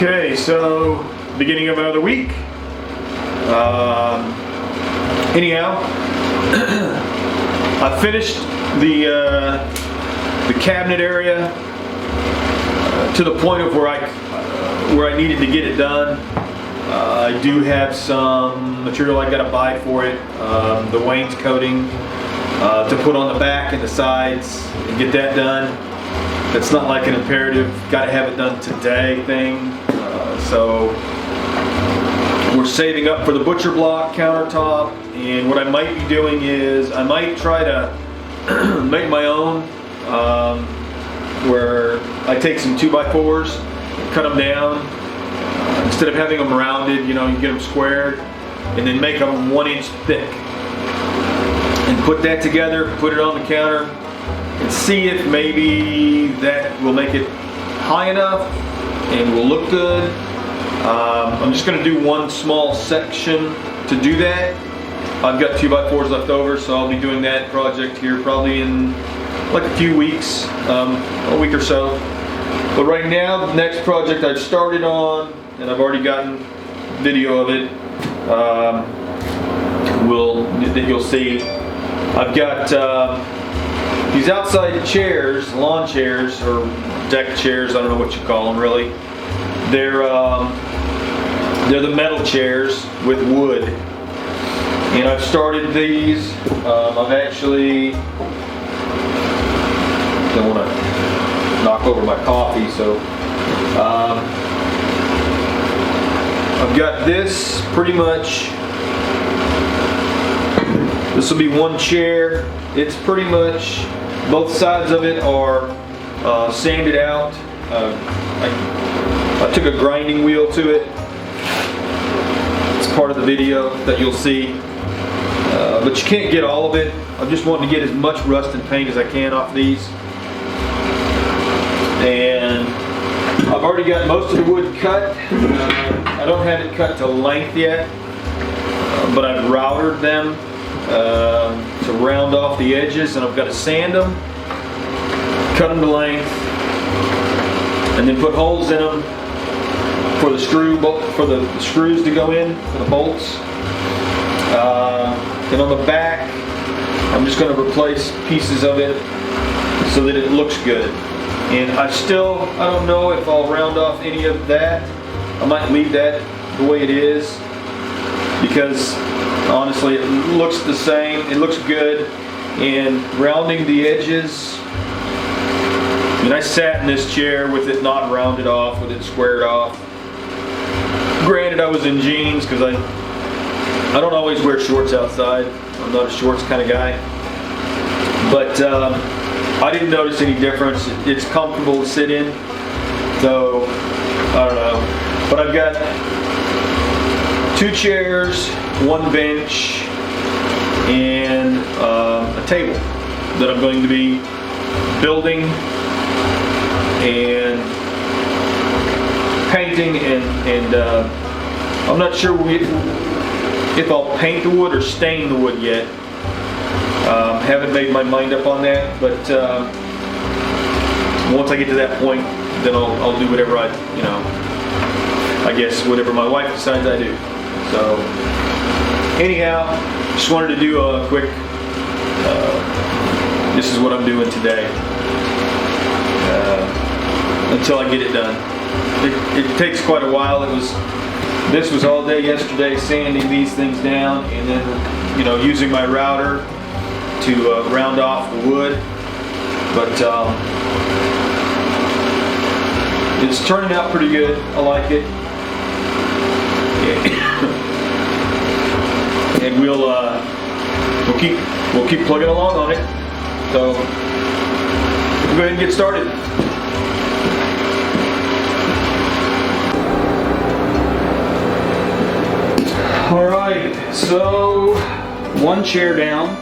Okay, so beginning of another week. Anyhow, I finished the cabinet area to the point of where I needed to get it done. I do have some material I got to buy for it, the wainscoting to put on the back and the sides and get that done. It's not like an imperative, got to have it done today thing. So we're saving up for the butcher block countertop, and what I might be doing is I might try to make my own, where I take some 2x4s, cut them down, instead of having them rounded, you get them squared, and then make them 1 inch thick. And put that together, put it on the counter, and see if maybe that will make it high enough and will look good. I'm just going to do one small section to do that. I've got 2x4s left over, so I'll be doing that project here probably in like a few weeks, a week or so. But right now, the next project I've started on, and I've already gotten video of it, that you'll see. I've got these outside chairs, lawn chairs, or deck chairs, I don't know what you call them really. They're the metal chairs with wood. And I've started these. I've actually, don't want to knock over my coffee, so I've got this pretty much. This will be one chair. It's pretty much, both sides of it are sanded out. I took a grinding wheel to it. It's part of the video that you'll see. But you can't get all of it. I'm just wanting to get as much rust and paint as I can off these. And I've already got most of the wood cut. I don't have it cut to length yet, but I've routed them to round off the edges, and I've got to sand them, cut them to length, and then put holes in them for the screws to go in, for the bolts. And on the back, I'm just going to replace pieces of it so that it looks good. And I don't know if I'll round off any of that. I might leave that the way it is, because honestly it looks the same, it looks good. And rounding the edges, I sat in this chair with it not rounded off, with it squared off. Granted, I was in jeans because I don't always wear shorts outside. I'm not a shorts kind of guy. But I didn't notice any difference. It's comfortable to sit in. So, I don't know. But I've got 2 chairs, 1 bench, and a table that I'm going to be building and painting, and I'm not sure if I'll paint the wood or stain the wood yet. Haven't made my mind up on that, but once I get to that point, then I'll do whatever I guess whatever my wife decides I do. So anyhow, just wanted to do a quick, this is what I'm doing today, until I get it done. It takes quite a while. This was all day yesterday, sanding these things down, and then using my router to round off the wood. But it's turning out pretty good. I like it. And we'll keep plugging along on it. So we'll go ahead and get started. All right, so 1 chair down,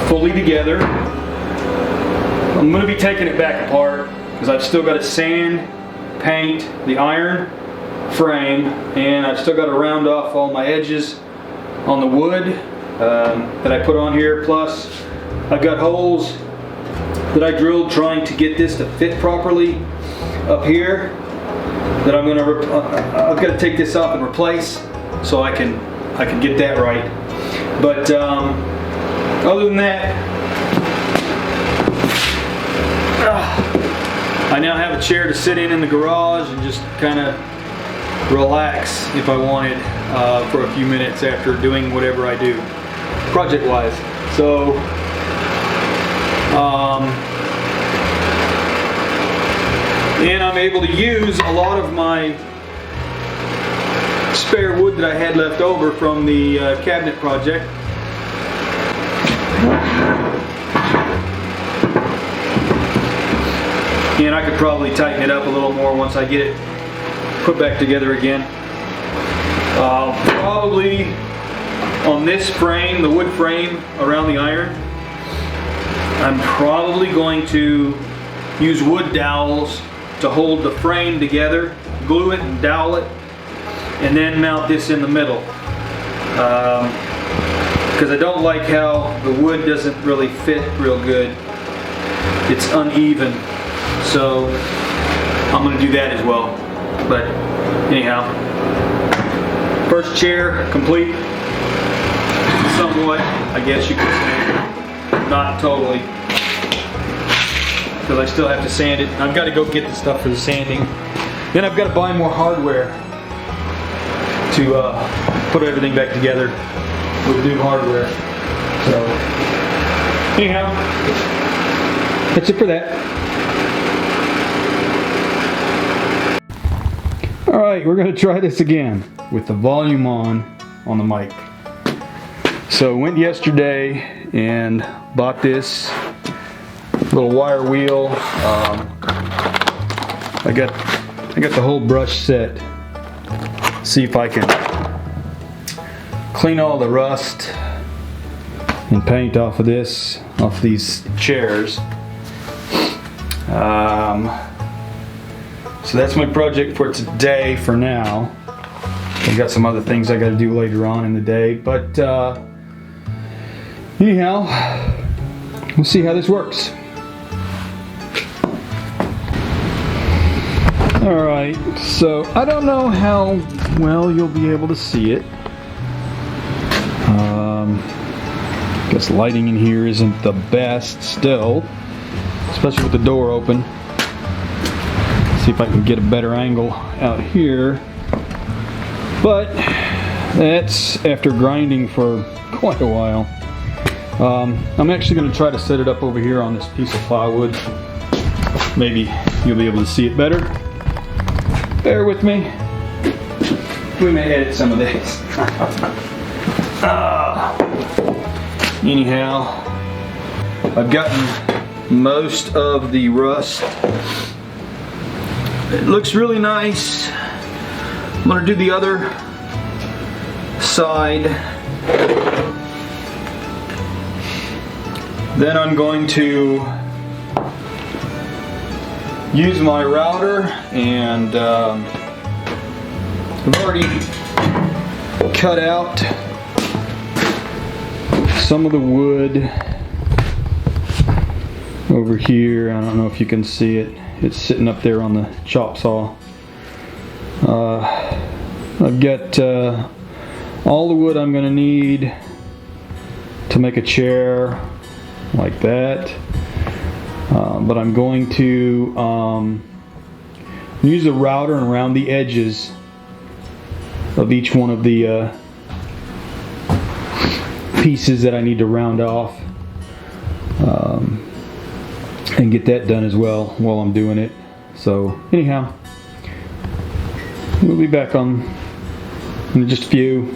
fully together. I'm going to be taking it back apart because I've still got to sand, paint the iron frame, and I've still got to round off all my edges on the wood that I put on here. Plus, I've got holes that I drilled trying to get this to fit properly up here. that I'm I've got to take this off and replace, so I can get that right. But other than that, I now have a chair to sit in the garage and just kind of relax if I wanted for a few minutes after doing whatever I do project-wise. So and I'm able to use a lot of my spare wood that I had left over from the cabinet project. And I could probably tighten it up a little more once I get it put back together again. Probably on this frame, the wood frame around the iron, I'm probably going to use wood dowels to hold the frame together, glue it and dowel it, and then mount this in the middle. Because I don't like how the wood doesn't really fit real good. It's uneven. So I'm going to do that as well. But anyhow, first chair complete. Somewhat, I guess you could say. Not totally. Because I still have to sand it. I've got to go get the stuff for the sanding. Then I've got to buy more hardware to put everything back together with new hardware. So anyhow, that's it for that. Alright, we're going to try this again with the volume on the mic. So went yesterday and bought this little wire wheel. I got the whole brush set. See if I can clean all the rust and paint off of these chairs. So that's my project for today for now. I've got some other things I got to do later on in the day, but anyhow, we'll see how this works. Alright, so I don't know how well you'll be able to see it. Guess lighting in here isn't the best still, especially with the door open. See if I can get a better angle out here. But that's after grinding for quite a while. I'm actually going to try to set it up over here on this piece of plywood. Maybe you'll be able to see it better. Bear with me. We may edit some of this. Anyhow, I've gotten most of the rust. It looks really nice. I'm going to do the other side. Then I'm going to use my router, and I've already cut out some of the wood over here. I don't know if you can see it. It's sitting up there on the chop saw. I've got all the wood I'm going to need to make a chair like that. But I'm going to use a router and around the edges of each one of the pieces that I need to round off, and get that done as well while I'm doing it. So anyhow, we'll be back on in just a few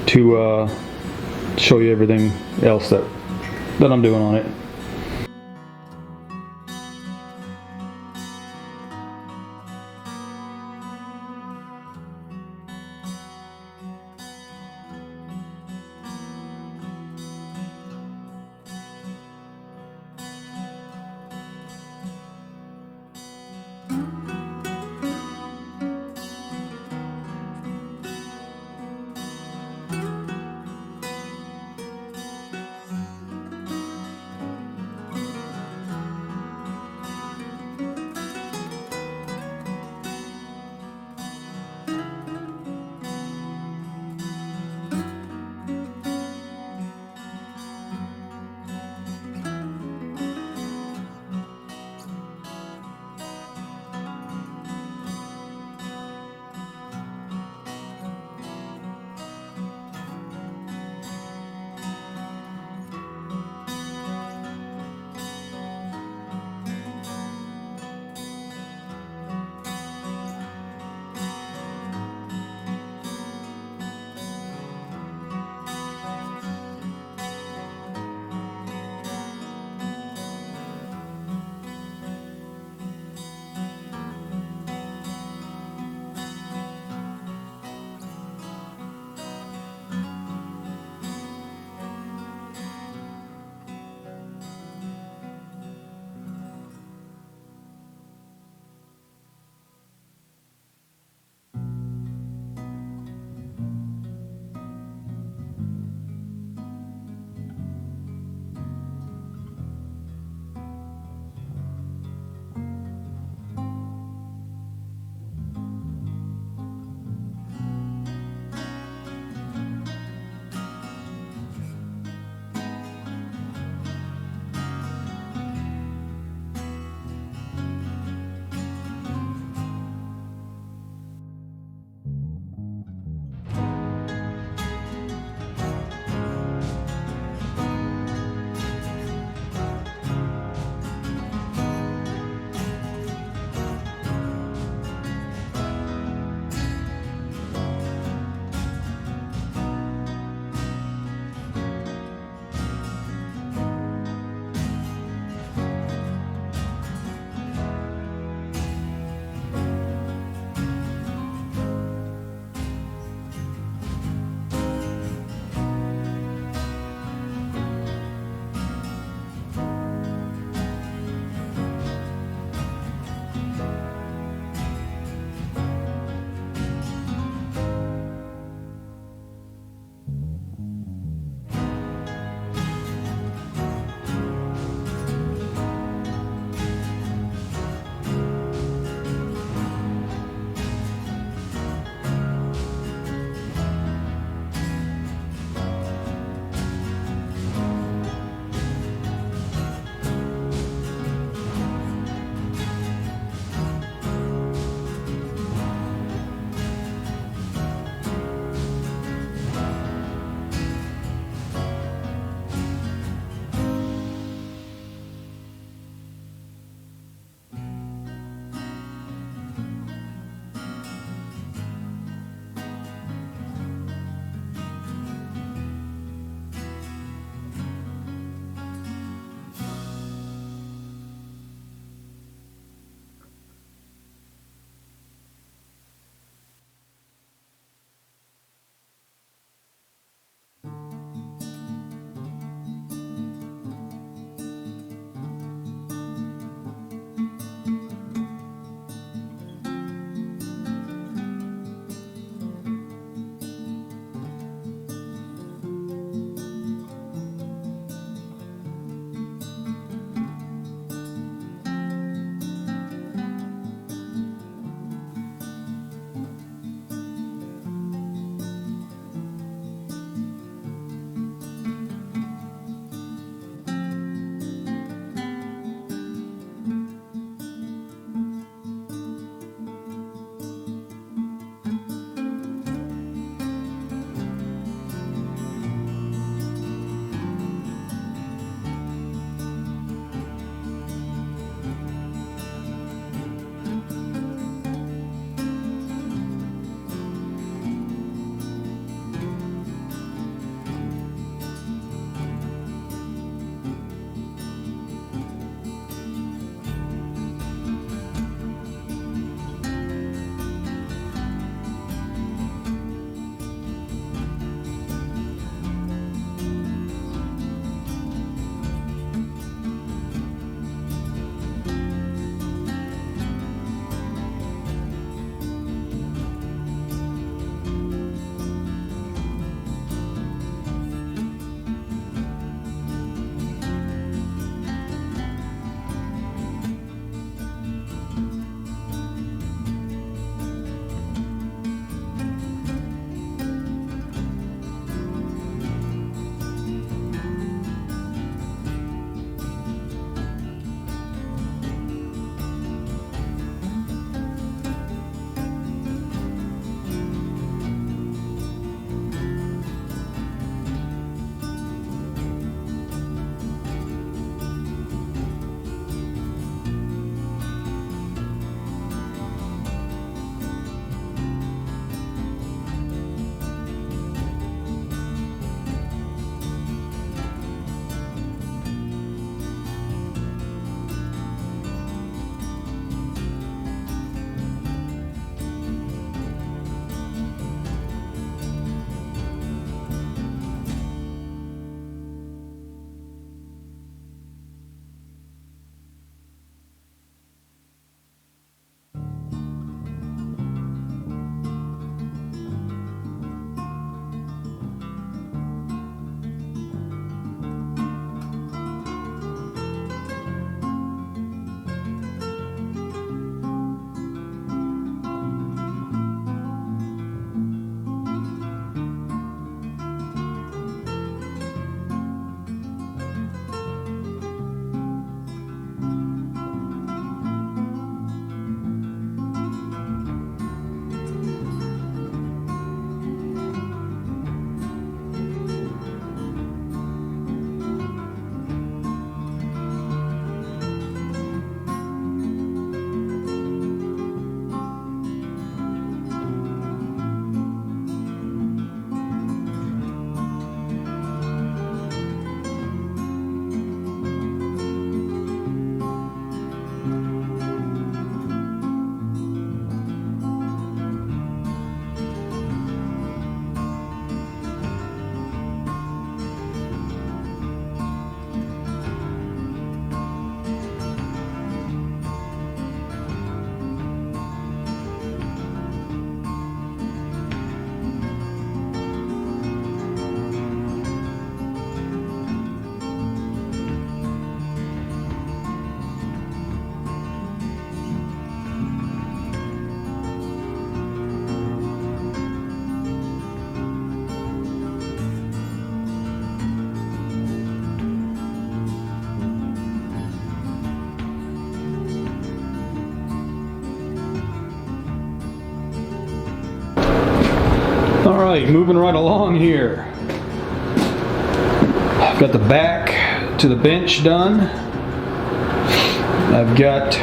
to show you everything else that I'm doing on it. Alright, moving right along here. I've got the back to the bench done. I've got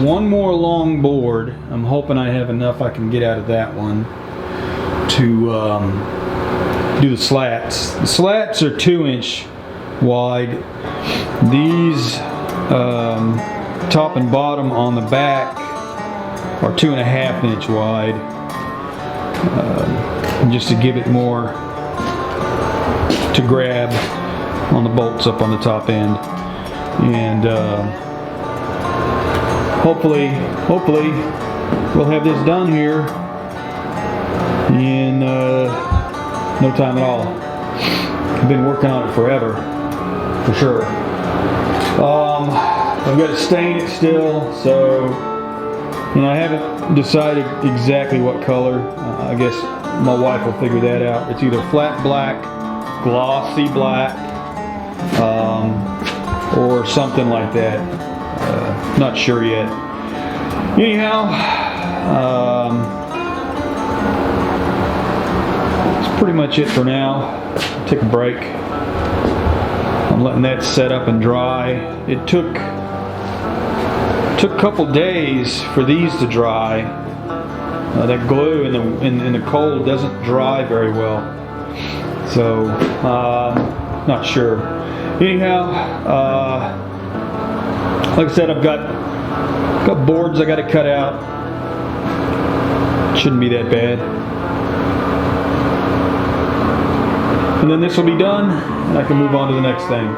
one more long board. I'm hoping I have enough I can get out of that one to do the slats. The slats are 2-inch wide. These top and bottom on the back are 2.5-inch wide, just to give it more to grab on the bolts up on the top end. And hopefully we'll have this done here in no time at all. I've been working on it forever, for sure. I've got to stain it still, so I haven't decided exactly what color. I guess my wife will figure that out. It's either flat black, glossy black, or something like that. Not sure yet. Anyhow, that's pretty much it for now. Take a break. I'm letting that set up and dry. It took a couple days for these to dry. That glue in the cold doesn't dry very well, so not sure. Anyhow, like I said, I've got boards I got to cut out. Shouldn't be that bad. And then this will be done, and I can move on to the next thing.